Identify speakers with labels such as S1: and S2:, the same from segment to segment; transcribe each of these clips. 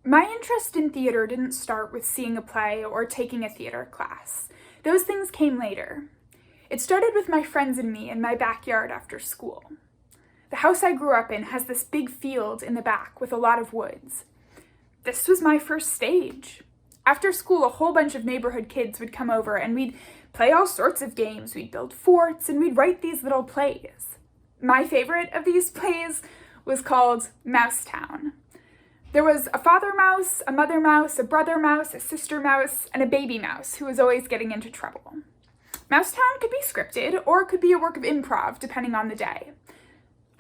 S1: My interest in theater didn't start with seeing a play or taking a theater class. Those things came later. It started with my friends and me in my backyard after school. The house I grew up in has this big field in the back with a lot of woods. This was my first stage. After school, a whole bunch of neighborhood kids would come over and we'd play all sorts of games. We'd build forts and we'd write these little plays. My favorite of these plays was called Mousetown. There was a father mouse, a mother mouse, a brother mouse, a sister mouse, and a baby mouse who was always getting into trouble. Mousetown could be scripted or it could be a work of improv, depending on the day.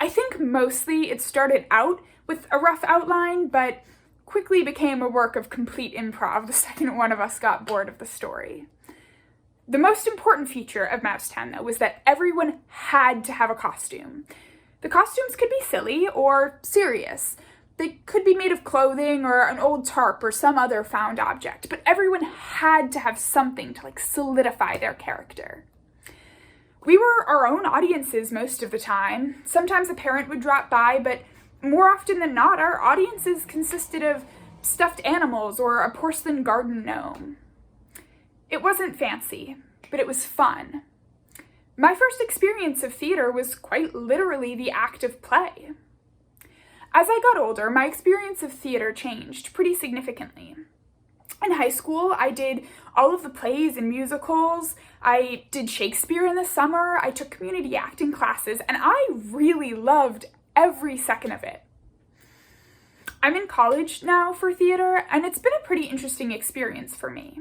S1: I think mostly it started out with a rough outline, but quickly became a work of complete improv the second one of us got bored of the story. The most important feature of Mousetown, though, was that everyone had to have a costume. The costumes could be silly or serious. They could be made of clothing or an old tarp or some other found object, but everyone had to have something to solidify their character. We were our own audiences most of the time. Sometimes a parent would drop by, but more often than not, our audiences consisted of stuffed animals or a porcelain garden gnome. It wasn't fancy, but it was fun. My first experience of theater was quite literally the act of play. As I got older, my experience of theater changed pretty significantly. In high school, I did all of the plays and musicals. I did Shakespeare in the summer. I took community acting classes, and I really loved every second of it. I'm in college now for theater, and it's been a pretty interesting experience for me.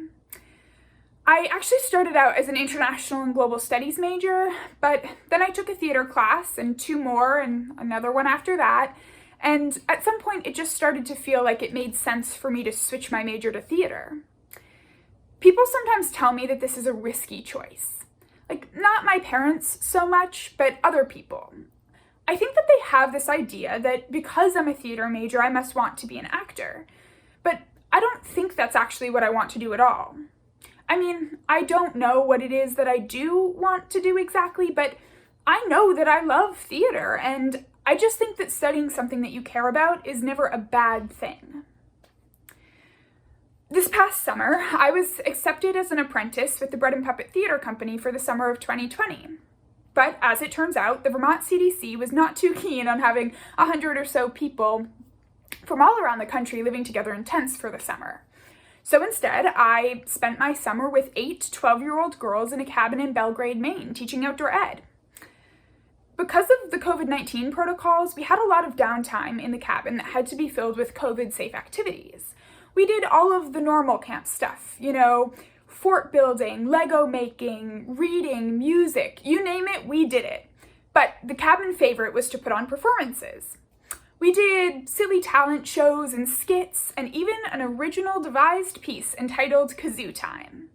S1: I actually started out as an international and global studies major, but then I took a theater class and 2 more and another one after that. And at some point, it just started to feel like it made sense for me to switch my major to theater. People sometimes tell me that this is a risky choice. Not my parents so much, but other people. I think that they have this idea that because I'm a theater major, I must want to be an actor. But I don't think that's actually what I want to do at all. I mean, I don't know what it is that I do want to do exactly, but I know that I love theater, and I just think that studying something that you care about is never a bad thing. This past summer, I was accepted as an apprentice with the Bread and Puppet Theater Company for the summer of 2020. But as it turns out, the Vermont CDC was not too keen on having 100 or so people from all around the country living together in tents for the summer. So instead, I spent my summer with 8 12-year-old girls in a cabin in Belgrade, Maine, teaching outdoor ed. Because of the COVID-19 protocols, we had a lot of downtime in the cabin that had to be filled with COVID-safe activities. We did all of the normal camp stuff, fort building, Lego making, reading, music, you name it, we did it. But the cabin favorite was to put on performances. We did silly talent shows and skits, and even an original devised piece entitled Kazoo Time.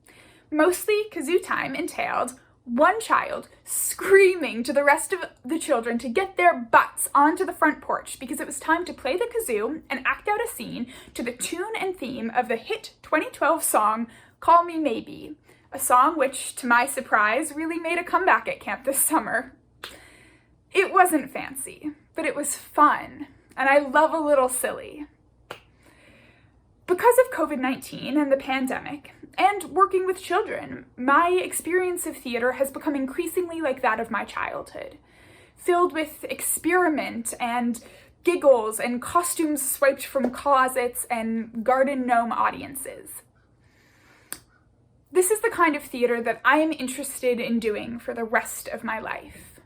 S1: Mostly, Kazoo Time entailed one child screaming to the rest of the children to get their butts onto the front porch because it was time to play the kazoo and act out a scene to the tune and theme of the hit 2012 song, Call Me Maybe, a song which, to my surprise, really made a comeback at camp this summer. It wasn't fancy, but it was fun, and I love a little silly. Because of COVID-19 and the pandemic, and working with children, my experience of theater has become increasingly like that of my childhood, filled with experiment and giggles and costumes swiped from closets and garden gnome audiences. This is the kind of theater that I am interested in doing for the rest of my life.